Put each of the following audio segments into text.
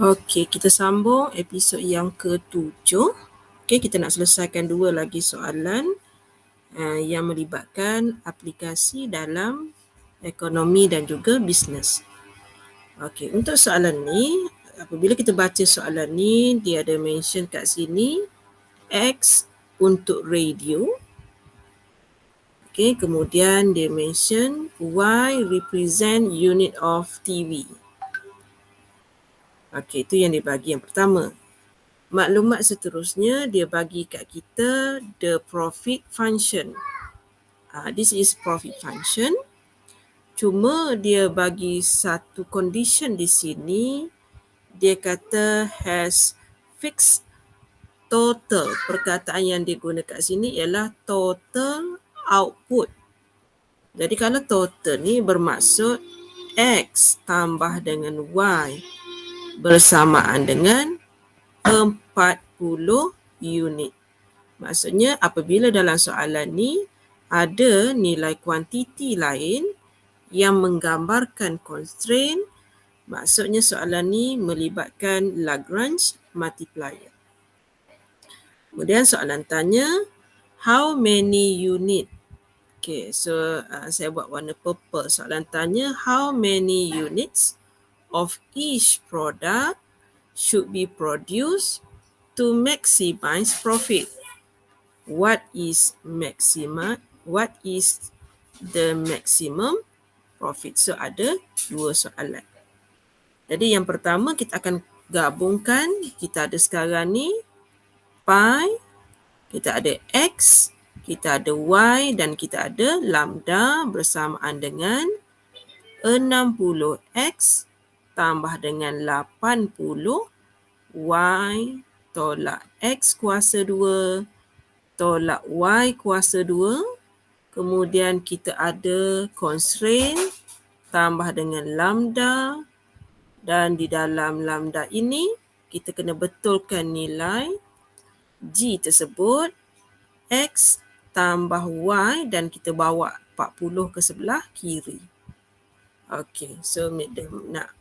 Okey, kita sambung episod yang ke-7. Okey, kita nak selesaikan 2 lagi soalan yang melibatkan aplikasi dalam ekonomi dan juga bisnes. Okey, untuk soalan ni, apabila kita baca soalan ni, dia ada mention kat sini X untuk radio. Okey, kemudian dia mention Y represent unit of TV. Okey, itu yang dia bagi yang pertama. Maklumat seterusnya dia bagi kat kita the profit function. This is profit function. Cuma dia bagi satu condition di sini. Dia kata has fixed total. Perkataan yang dia guna kat sini ialah total output. Jadi kalau total ni bermaksud X tambah dengan Y bersamaan dengan 40 unit. Maksudnya apabila dalam soalan ni ada nilai kuantiti lain yang menggambarkan constraint, maksudnya soalan ni melibatkan Lagrange multiplier. Kemudian soalan tanya, how many unit? Okay, so saya buat warna purple. Soalan tanya, how many units of each product should be produced to maximize profit? What is the maximum profit? So ada 2 soalan. Jadi yang pertama kita akan gabungkan, kita ada sekarang ni pi, kita ada X, kita ada Y dan kita ada lambda bersamaan dengan 60X tambah dengan 80 Y tolak X kuasa 2 tolak Y kuasa 2. Kemudian kita ada constraint tambah dengan lambda. Dan di dalam lambda ini, kita kena betulkan nilai G tersebut. X tambah Y dan kita bawa 40 ke sebelah kiri. Okey, so nak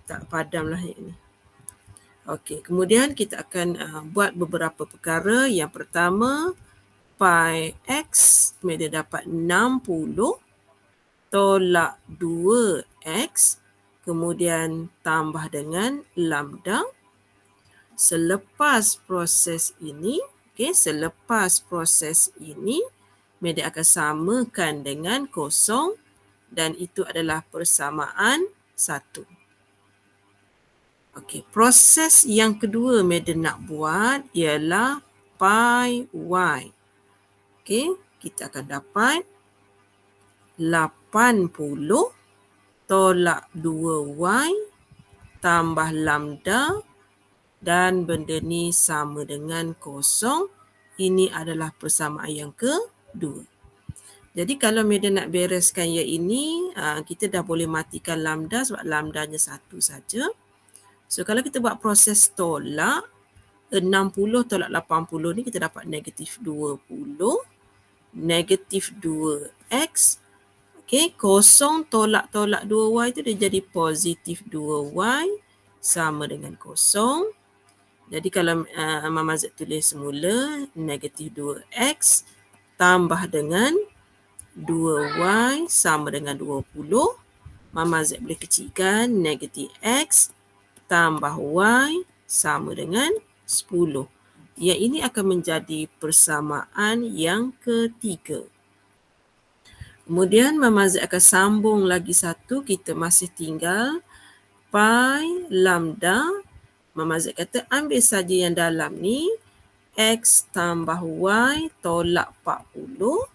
tak padam lah ini. Okey, kemudian kita akan buat beberapa perkara. Yang pertama, pi X dia dapat 60 tolak 2X kemudian tambah dengan lambda. Selepas proses ini, media akan samakan dengan kosong dan itu adalah persamaan 1. Okey, proses yang kedua media nak buat ialah pi Y. Okey, kita akan dapat 80 tolak 2Y tambah lambda dan benda ni sama dengan kosong. Ini adalah persamaan yang kedua. Jadi kalau media nak bereskan yang ini, kita dah boleh matikan lambda sebab lambdanya 1 saja. So kalau kita buat proses tolak, 60 tolak 80 ni kita dapat negatif 20, negatif 2X. Okey, kosong tolak 2Y tu dia jadi positif 2Y sama dengan kosong. Jadi kalau Mama Z tulis semula, negatif 2X tambah dengan 2Y sama dengan 20. Mama Z boleh kecilkan negatif X tambah Y sama dengan 10. Yang ini akan menjadi persamaan yang ketiga. Kemudian Mama Z akan sambung lagi satu, kita masih tinggal pi lambda. Mama Z kata ambil saja yang dalam ni, X tambah Y tolak 40.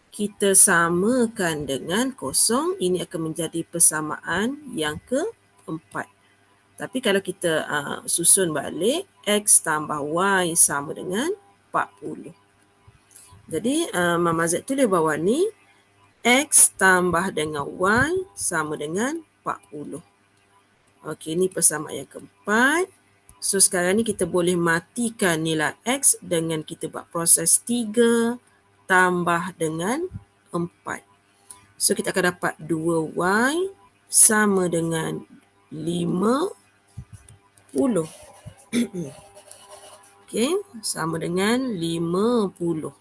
Kita samakan dengan kosong, ini akan menjadi persamaan yang keempat. Tapi kalau kita susun balik, X tambah Y sama dengan 40. Jadi Mama Z tulis bawah ni, X tambah dengan Y sama dengan 40. Okey, ini persamaan yang keempat. So sekarang ni kita boleh matikan nilai X dengan kita buat proses 3 tambah dengan 4. So kita akan dapat 2Y sama dengan 5 Okey, sama dengan 50.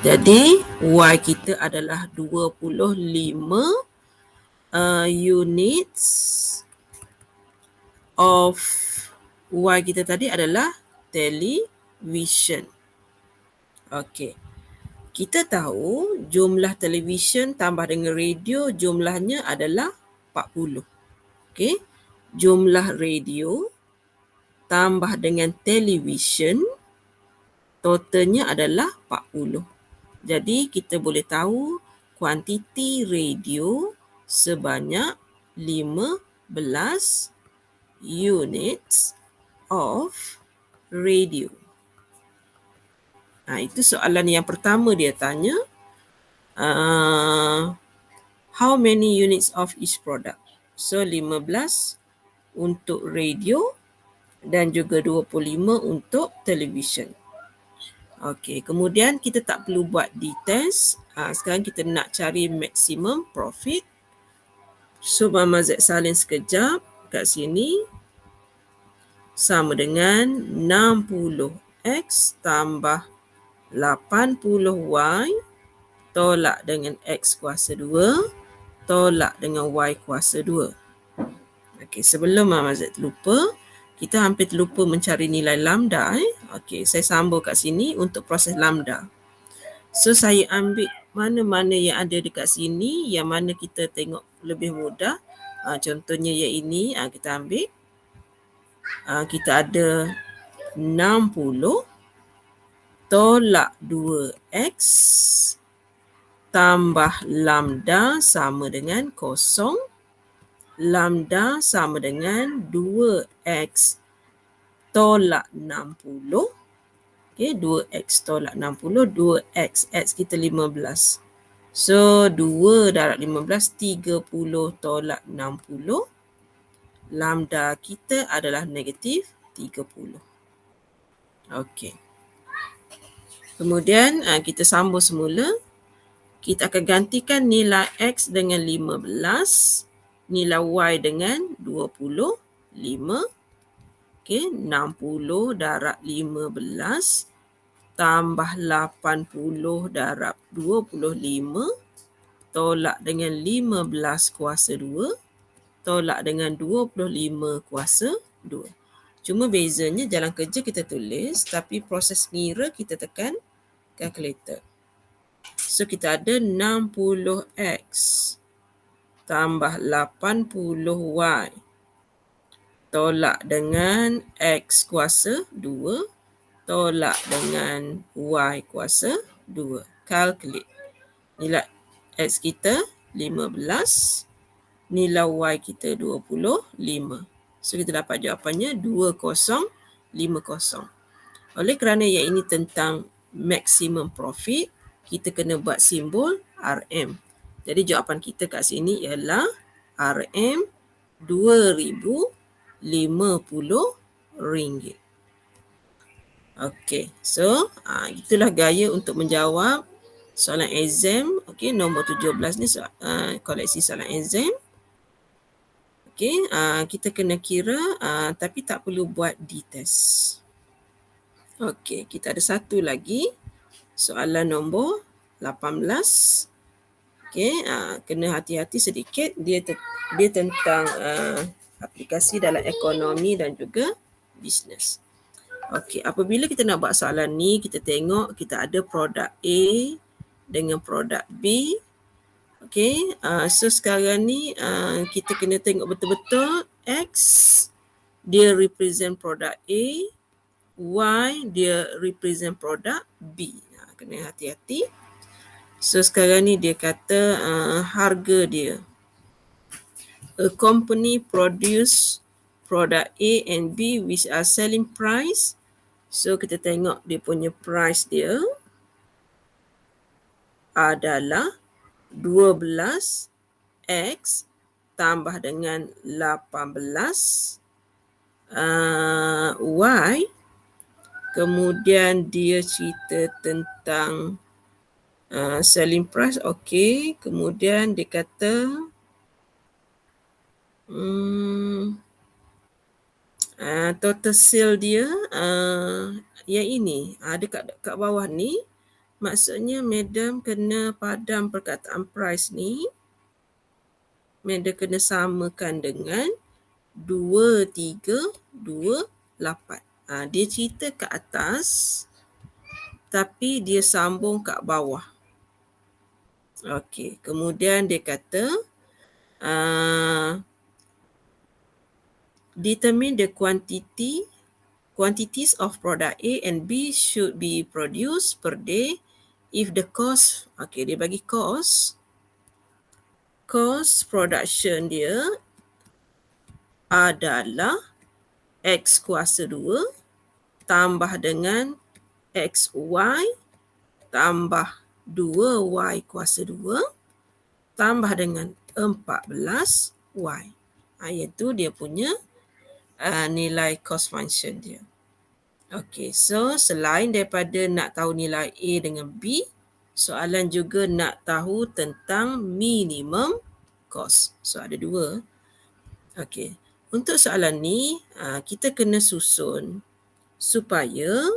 Jadi Y kita adalah 25 units of Y kita tadi adalah television. Okey. Kita tahu jumlah television tambah dengan radio jumlahnya adalah 40. Okey. Jumlah radio tambah dengan television totalnya adalah 40. Jadi kita boleh tahu kuantiti radio sebanyak 15 units of radio. Itu soalan yang pertama dia tanya. How many units of each product? So 15 untuk radio dan juga 25 untuk television. Okey, kemudian kita tak perlu buat D-test. Sekarang kita nak cari maximum profit. So, Mama Z salin sekejap kat sini. Sama dengan 60X tambah 80Y tolak dengan X kuasa 2 tolak dengan Y kuasa 2. Okey, sebelum Mama Z terlupa, kita hampir terlupa mencari nilai lambda. Okey, saya sambung kat sini untuk proses lambda. So, saya ambil mana-mana yang ada dekat sini, yang mana kita tengok lebih mudah. Contohnya yang ini, kita ambil. Kita ada 60 tolak 2X tambah lambda sama dengan 0. Lambda sama dengan 2X tolak 60. Okey, 2X tolak 60, 2X, X kita 15. So, 2 darab 15, 30 tolak 60. Lambda kita adalah negatif 30. Okey. Kemudian, kita sambung semula. Kita akan gantikan nilai X dengan 15. Nilai Y dengan 25. Okey, 60 darab 15 tambah 80 darab 25 tolak dengan 15 kuasa 2 tolak dengan 25 kuasa 2. Cuma bezanya jalan kerja kita tulis, tapi proses ngira kita tekan calculator. So, kita ada 60X tambah 80Y tolak dengan X kuasa 2 tolak dengan Y kuasa 2. Calculate. Nilai X kita 15. Nilai Y kita 25. So, kita dapat jawapannya 2050. Oleh kerana yang ini tentang maximum profit, kita kena buat simbol RM. Jadi, jawapan kita kat sini ialah RM RM2,050. Okey, so itulah gaya untuk menjawab soalan exam. Okey, nombor 17 ni koleksi soalan exam. Okey, kita kena kira tapi tak perlu buat D-test. Okey, kita ada satu lagi. Soalan nombor 18. Okey, kena hati-hati sedikit. Dia tentang aplikasi dalam ekonomi dan juga bisnes. Okey, apabila kita nak buat soalan ni, kita tengok kita ada produk A dengan produk B. Okey, so sekarang ni kita kena tengok betul-betul X dia represent produk A, Y dia represent produk B. Kena hati-hati. So sekarang ni dia kata harga dia. A company produce product A and B which are selling price. So kita tengok dia punya price dia adalah 12X tambah dengan 18 Y. Kemudian dia cerita tentang selling price. Okey, kemudian dia kata total sale dia yang ini. Dekat bawah ni. Maksudnya Madam kena padam perkataan price ni. Madam kena samakan dengan 2328. Dia cerita kat atas tapi dia sambung kat bawah. Okey, kemudian dia kata determine the quantities of product A and B should be produced per day if the cost, dia bagi cost production dia adalah X kuasa 2 tambah dengan XY tambah 2Y kuasa 2 tambah dengan 14Y. Iaitu dia punya nilai cost function dia. Okey, so selain daripada nak tahu nilai A dengan B, soalan juga nak tahu tentang minimum cost. So ada dua. Okey, untuk soalan ni kita kena susun supaya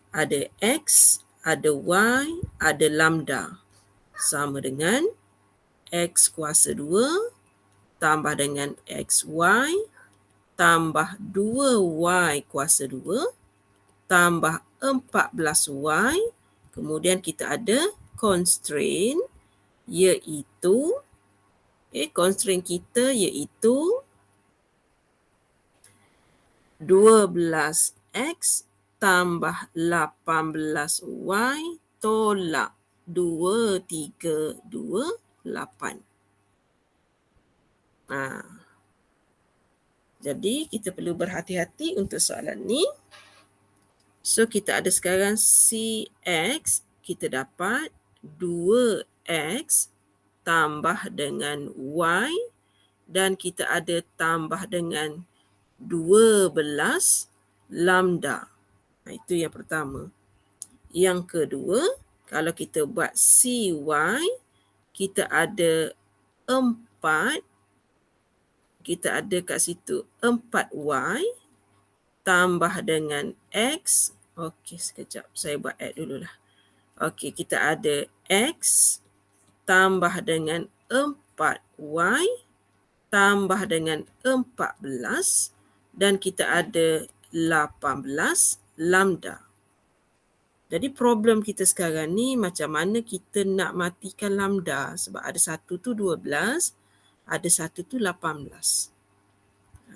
ada X, ada Y, ada lambda. Sama dengan X kuasa 2 tambah dengan XY tambah 2Y kuasa 2 tambah 14Y. Kemudian kita ada constraint iaitu constraint kita iaitu 12X tambah 18Y tolak 2328. Jadi kita perlu berhati-hati untuk soalan ni. So kita ada sekarang CX, kita dapat 2X tambah dengan Y dan kita ada tambah dengan 12 lambda. Itu yang pertama. Yang kedua, kalau kita buat CY, kita ada 4. Kita ada kat situ 4Y tambah dengan X. Okey, sekejap. Saya buat add dululah. Okey, kita ada X tambah dengan 4Y tambah dengan 14 dan kita ada 18 lambda. Jadi problem kita sekarang ni macam mana kita nak matikan lambda sebab ada satu tu 12, ada satu tu 18.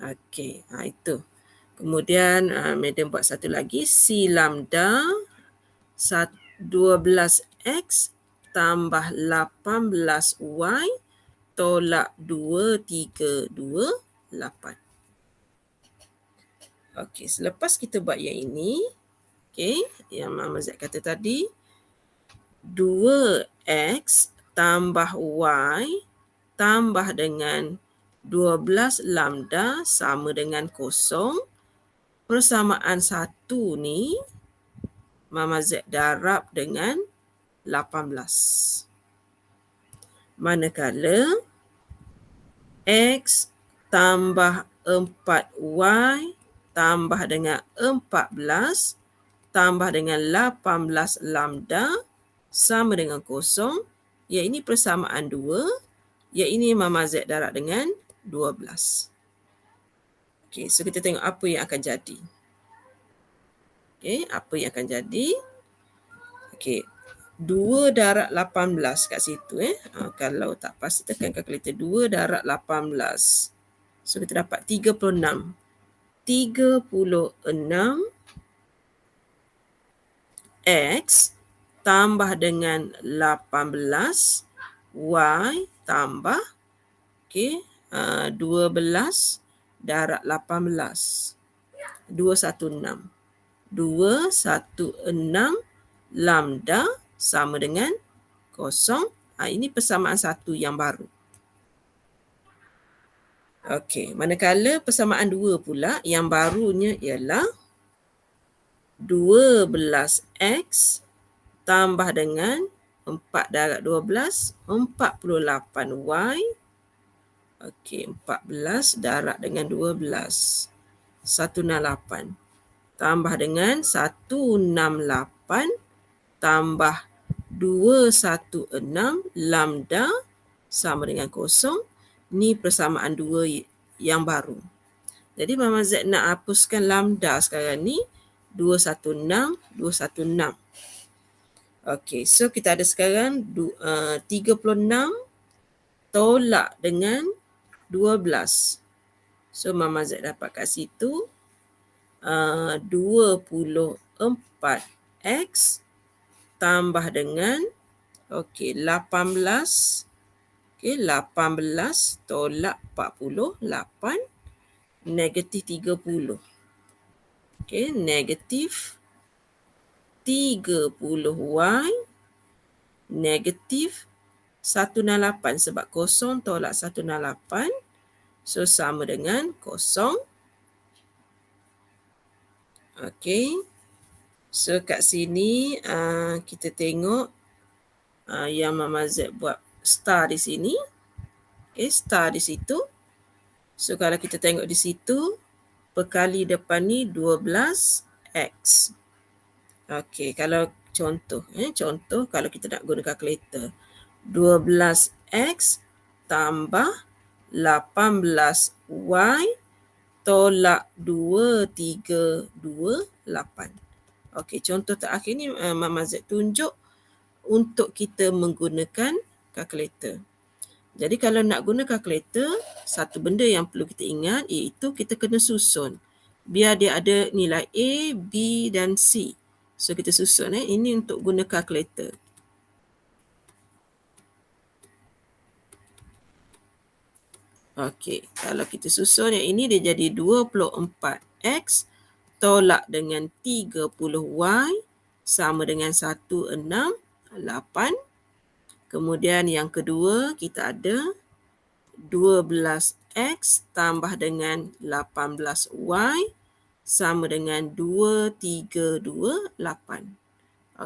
Okey, itu. Kemudian Madam buat satu lagi, C lambda 12X tambah 18Y tolak 2328. Okey, selepas kita buat yang ini, yang Mama Z kata tadi, 2X tambah Y tambah dengan 12 lambda sama dengan 0. Persamaan 1 ni Mama Z darab dengan 18. Manakala X tambah 4Y tambah dengan 14 tambah dengan 18 lambda sama dengan 0. Yang ini persamaan 2. Yang ini Mama Z darab dengan 12. Okey, so kita tengok apa yang akan jadi. Apa yang akan jadi? Okey, 2 darab 18 kat situ. Kalau tak pasti tekan kalkulator. 2 darab 18. So kita dapat 36. 36 X tambah dengan 18 Y tambah 12 darab 18. 216. 216 lambda sama dengan 0. Ini persamaan 1 yang baru. Okey, manakala persamaan 2 pula yang barunya ialah 12X tambah dengan 4 darab 12, 48Y. Okey, 14 darab dengan 12. 168 tambah dengan 168 tambah 216 lambda sama dengan kosong. Ni persamaan 2 yang baru. Jadi Mama Z nak hapuskan lambda sekarang ni. 216, 216. Okey, so kita ada sekarang 36 tolak dengan 12. So Mama Z dapat kat situ 24x tambah dengan 18. 18 tolak 48 negatif 30. Negatif 30y negatif 168 sebab kosong tolak 168. So sama dengan kosong. So kat sini kita tengok yang Mama Z buat star di sini. Star di situ. So kalau kita tengok di situ, perkali depan ni 12x. Kalau contoh kalau kita nak guna kalkulator, 12x tambah 18y tolak 2328. Contoh terakhir ni Mama Z tunjuk untuk kita menggunakan kalkulator. Jadi kalau nak guna kalkulator, satu benda yang perlu kita ingat iaitu kita kena susun. Biar dia ada nilai A, B dan C. So kita susun. Ini untuk guna kalkulator. Kalau kita susun yang ini dia jadi 24x tolak dengan 30y sama dengan 168. Kemudian yang kedua kita ada 12x tambah dengan 18y sama dengan 2328.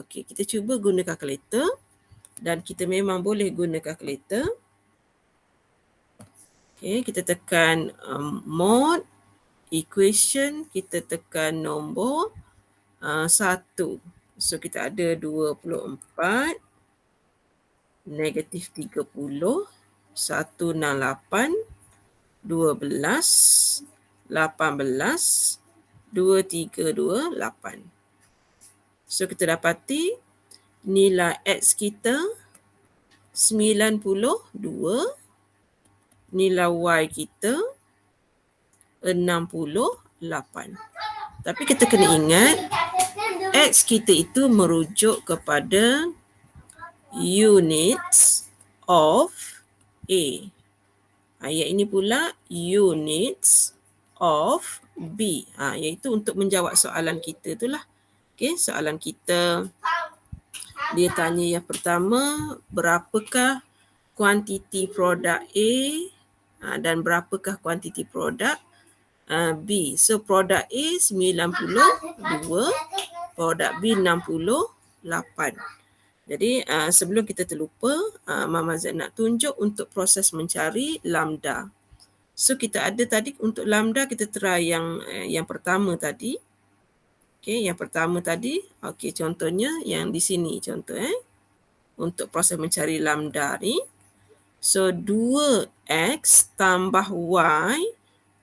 Kita cuba guna kalkulator dan kita memang boleh guna kalkulator. Kita tekan mod, equation, kita tekan nombor 1. So kita ada 24 negatif 30, 168, 12, 18, 2328. So kita dapati nilai X kita 92, nilai Y kita 68. Tapi kita kena ingat X kita itu merujuk kepada units of A. Ayat ini pula units of B. Iaitu untuk menjawab soalan kita itulah. Soalan kita dia tanya yang pertama, berapakah kuantiti produk A dan berapakah kuantiti produk B. So produk A 92, produk B 68. Jadi sebelum kita terlupa, Mama Z nak tunjuk untuk proses mencari lambda. So kita ada tadi untuk lambda kita try yang pertama tadi. Yang pertama tadi, contohnya yang di sini contoh untuk proses mencari lambda ni. So 2x tambah y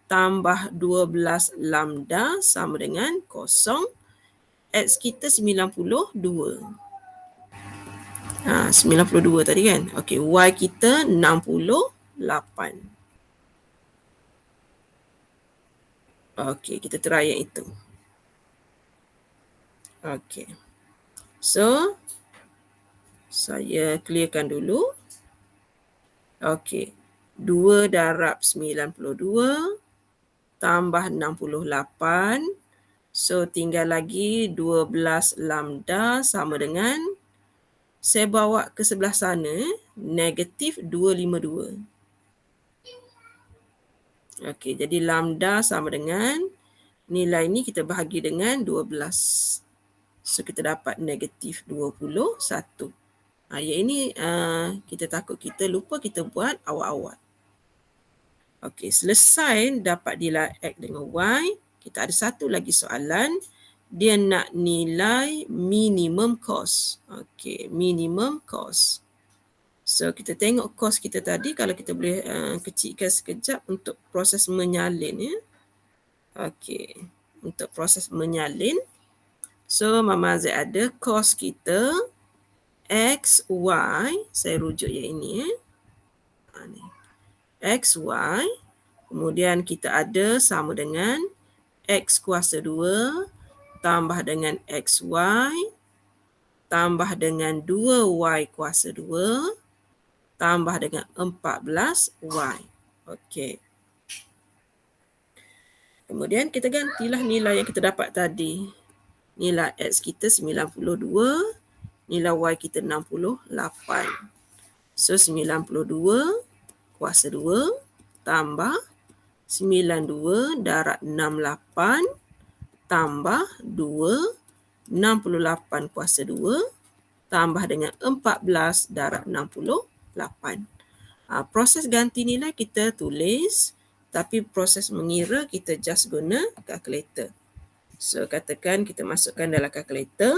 tambah 12 lambda sama dengan kosong. X kita 92. 92 tadi kan. Y kita 68. Kita try yang itu. So saya clearkan dulu. 2 darab 92 tambah 68. So tinggal lagi 12 lambda sama dengan, saya bawa ke sebelah sana, negatif 252. Jadi lambda sama dengan, nilai ni kita bahagi dengan 12. So kita dapat negatif 21. Yang ini kita takut kita lupa kita buat awal-awal. Selesai dapat nilai X dengan Y. Kita ada satu lagi soalan. Dia nak nilai minimum cost. Okey, minimum cost. So, kita tengok cost kita tadi. Kalau kita boleh kecilkan sekejap untuk proses menyalin. Ya. Okey, untuk proses menyalin. So, Mama Z ada cost kita X, Y. Saya rujuk yang ini. X, Y. Kemudian kita ada sama dengan X kuasa 2 tambah dengan XY tambah dengan 2Y kuasa 2 tambah dengan 14Y. Okey. Kemudian kita gantilah nilai yang kita dapat tadi. Nilai X kita 92, nilai Y kita 68. So 92 kuasa 2 tambah 92 darab 68 tambah 2, 68 kuasa 2 tambah dengan 14 darab 68. Proses ganti nilai kita tulis, tapi proses mengira kita just guna kalkulator. So, katakan kita masukkan dalam kalkulator.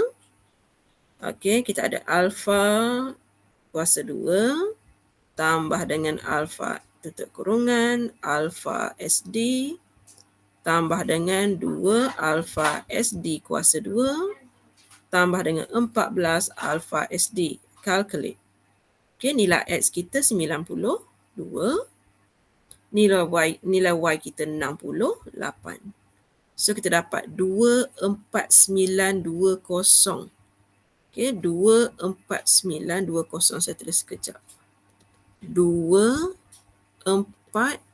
Okey, kita ada alfa kuasa 2 tambah dengan alfa tutup kurungan, alfa SD tambah dengan 2 alfa SD kuasa 2 tambah dengan 14 alfa SD. Calculate. Okey, nilai X kita 92. Nilai Y kita 68. So, kita dapat 24920. Okey, 24920. Saya tulis sekejap. 24920.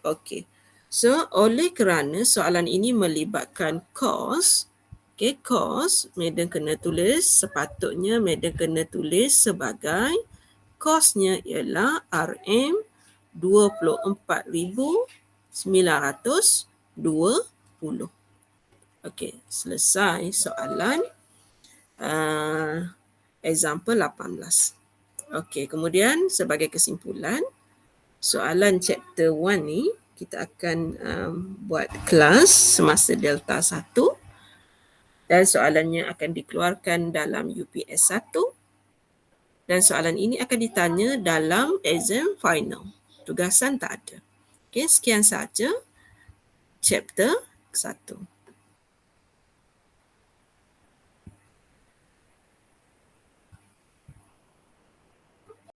Okey. So, oleh kerana soalan ini melibatkan cost, okay, cost, madam kena tulis, sepatutnya madam kena tulis sebagai costnya ialah RM24,920. Okey, selesai soalan example 18. Okey, kemudian sebagai kesimpulan, soalan chapter 1 ni kita akan buat kelas semasa Delta 1 dan soalannya akan dikeluarkan dalam UPS 1 dan soalan ini akan ditanya dalam exam final. Tugasan tak ada. Okey, sekian saja chapter 1.